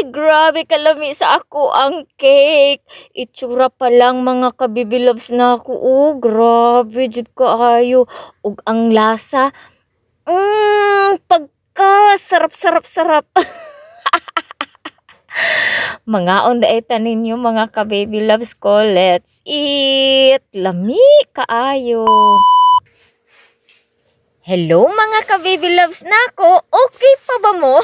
Grabe kalami sa ako ang cake. Itsura pa lang mga kabibilabs na ako. Oh, grabe jud kaayo. Ug ang lasa, pagka sarap. Mga onda ninyo mga ka-baby loves ko. Let's eat. Lami kaayo. Hello mga ka-baby loves nako. Okay pa ba mo?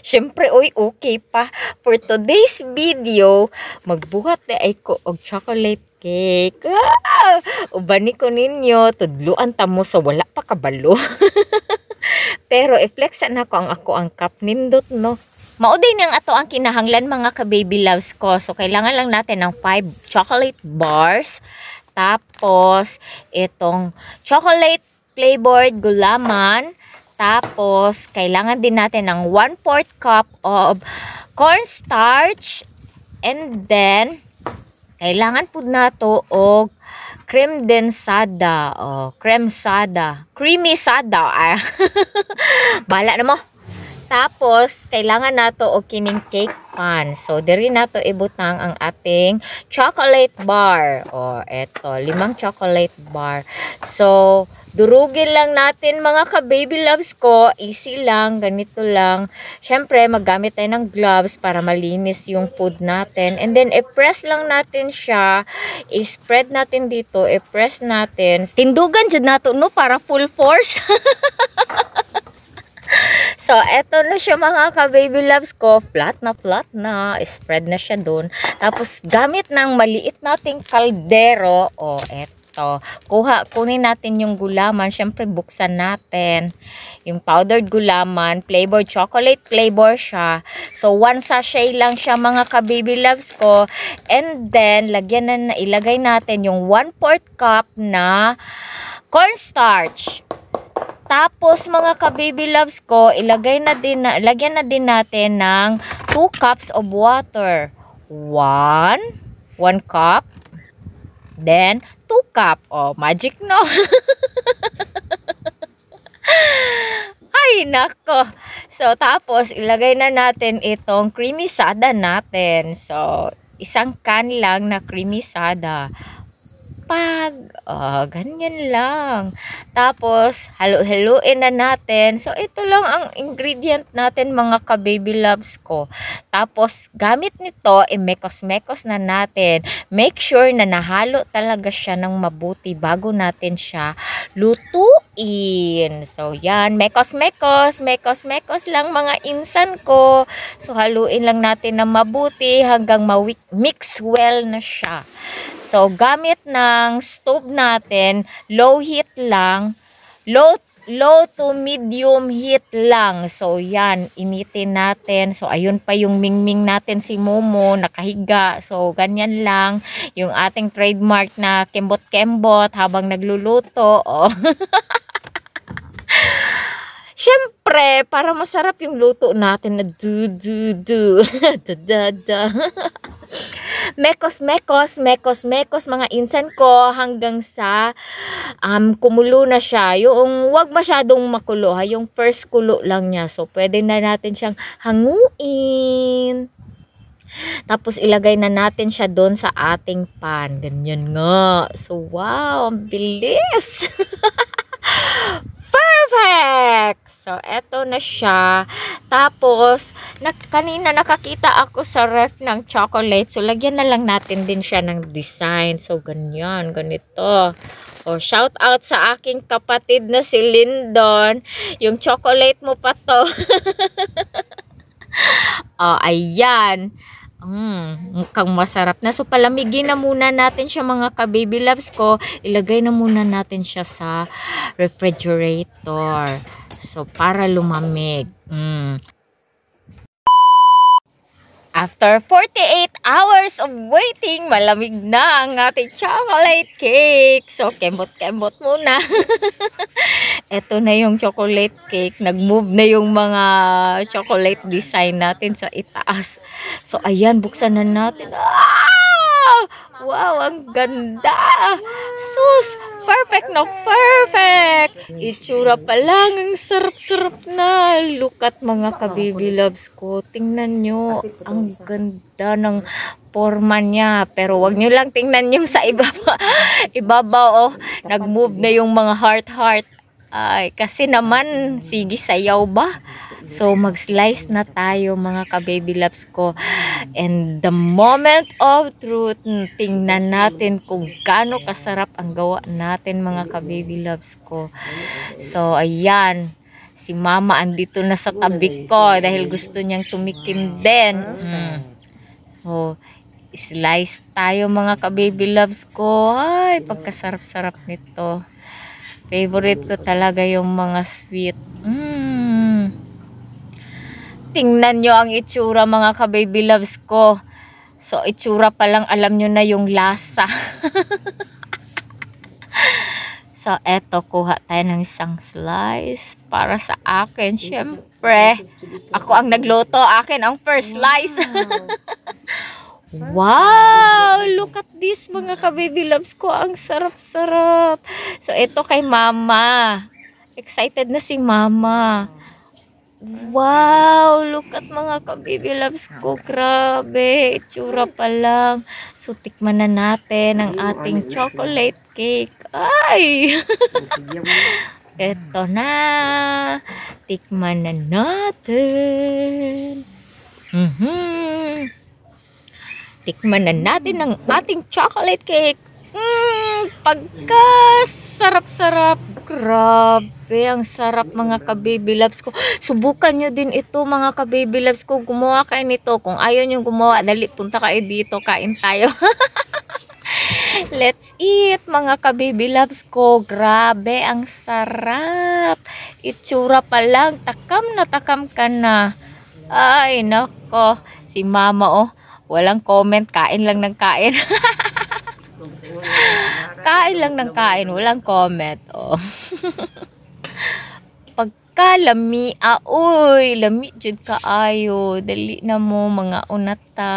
Syempre, okay pa. For today's video, magbuhat na ay ko og chocolate cake. Ubani ko ninyo, tudluan ta mo sa wala pa kabalo. Pero i-flexan na ko ang cup nindot no. Mauday nang ato ang kinahanglan mga ka-baby loves ko. So, kailangan lang natin ng 5 chocolate bars. Tapos, itong chocolate flavored gulaman. Tapos, kailangan din natin ng 1/4 cup of cornstarch. And then, kailangan po na to og cream densada. Creamy sada. Bala na mo. Tapos, kailangan nato o kining cake pan. So, diri nato ibutang ang ating chocolate bar. Eto, 5 chocolate bar. So, durugin lang natin mga ka-baby loves ko. Easy lang, ganito lang. Syempre, maggamit tayo ng gloves para malinis yung food natin. And then, i-press lang natin siya. I-spread natin dito. I-press natin. Tindugan dyan nato, no? Para full force. So, eto na siya mga ka-baby loves ko. Flat na. Spread na siya dun. Tapos, gamit ng maliit nating kaldero. Eto. Kunin natin yung gulaman. Siyempre, buksan natin. Yung powdered gulaman. Chocolate flavor siya. So, 1 sachet lang siya mga ka-baby loves ko. And then, ilagay natin yung 1/4 cup na cornstarch. Tapos mga ka-baby loves ko, lagyan na din natin ng 2 cups of water. 1 cup. Then 2 cup. Magic no. Ay nako. So tapos ilagay na natin itong creamy sada natin. So isang can lang na creamy sada. Ganyan lang. Tapos, haluin na natin. So, ito lang ang ingredient natin mga ka-baby loves ko. Tapos, gamit nito, mekos-mekos na natin. Make sure na nahalo talaga siya ng mabuti bago natin siya lutuin. So, yan. Mekos-mekos lang mga insan ko. So, haluin lang natin ng mabuti hanggang mix well na siya. So, gamit ng stove natin, low heat lang, low to medium heat lang. So, yan, initin natin. So, ayun pa yung mingming natin si Momo, nakahiga. So, ganyan lang, yung ating trademark na kembot-kembot habang nagluluto. Siyempre, para masarap yung luto natin na mekos mga insan ko hanggang sa kumulo na siya. Yung wag masyadong makulo ha, yung first kulo lang niya. So pwede na natin siyang hanguin. Tapos ilagay na natin siya doon sa ating pan. Ganyan nga. So wow, ang bilis. Perfect! So, eto na siya. Tapos, kanina nakakita ako sa ref ng chocolate. So, lagyan na lang natin din siya ng design. So, ganyan, ganito. Shout out sa aking kapatid na si Lindon. Yung chocolate mo pa to. Ayan. Mukhang masarap na. So, palamigin na muna natin siya mga ka-baby loves ko. Ilagay na muna natin siya sa refrigerator. So, para lumamig. After 48 hours of waiting, malamig na ang ating chocolate cake. So, kembot-kembot muna. Ito na yung chocolate cake. Nag-move na yung mga chocolate design natin sa itaas. So, ayan, buksan na natin. Wow, ang ganda! Sus! Perfect na perfect! Itsura pa lang, ang sarap-sarap na. Look at mga ka-baby loves ko. Tingnan nyo, ang ganda ng forma niya. Pero wag nyo lang tingnan yung sa ibaba. Ibabaw, oh. Nag-move na yung mga heart-heart. Ay, kasi naman, sige sayaw ba? So, mag-slice na tayo mga ka-baby loves ko. And the moment of truth, tingnan natin kung gaano kasarap ang gawa natin mga ka-baby loves ko. So, ayan. Si mama andito na sa tabi ko dahil gusto niyang tumikim din. So, slice tayo mga ka-baby loves ko. Ay, pagkasarap-sarap nito. Favorite ko talaga yung mga sweet. Tingnan nyo ang itsura mga ka-baby loves ko. So, itsura pa lang alam nyo na yung lasa. So, eto, kuha tayo ng isang slice para sa akin. Siyempre, ako ang nagluto. Akin ang first slice. Wow! Look at this mga ka-baby loves ko. Ang sarap-sarap. So, ito kay mama. Excited na si mama. Wow! Look at mga ka-baby loves ko. Grabe. Itsura pa lang. So, tikman na natin ang ating chocolate cake. Ay! Ito na. Tikman na natin. Tikman na natin ang ating chocolate cake. Pagka sarap-sarap. Grabe, ang sarap mga ka-baby loves ko. Subukan nyo din ito mga ka-baby loves ko. Gumawa kayo nito. Kung ayaw nyo gumawa, dali, punta kayo dito. Kain tayo. Let's eat mga ka-baby loves ko. Grabe, ang sarap. Itsura pa lang. Takam na takam ka na. Ay, nako. Si mama, oh. Walang comment. Kain lang ng kain. Kain lang ng kain. Walang comment. Oh. Pagka lami, uy, lami jud kaayo. Dali na mo mga unata.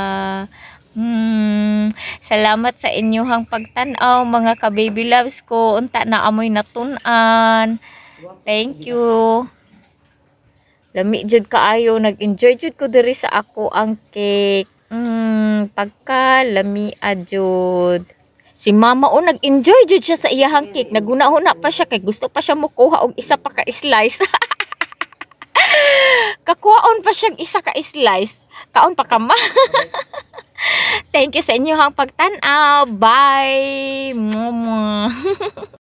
Salamat sa inyong pagtanaw mga ka-baby loves ko. Unta na amoy natun-an. Thank you. Lami jud kaayo. Nag-enjoy jud ko diri sa ako ang cake. Pagka lami jud. Si mama nag-enjoy jud siya sa iyahang cake. Naguna-una pa siya kay gusto pa siya mokuha og isa pa ka slice. Kakuhaon pa siya isa ka slice. Kaon pa ka ma. Thank you sa inyong pagtanaw. Bye. Mama.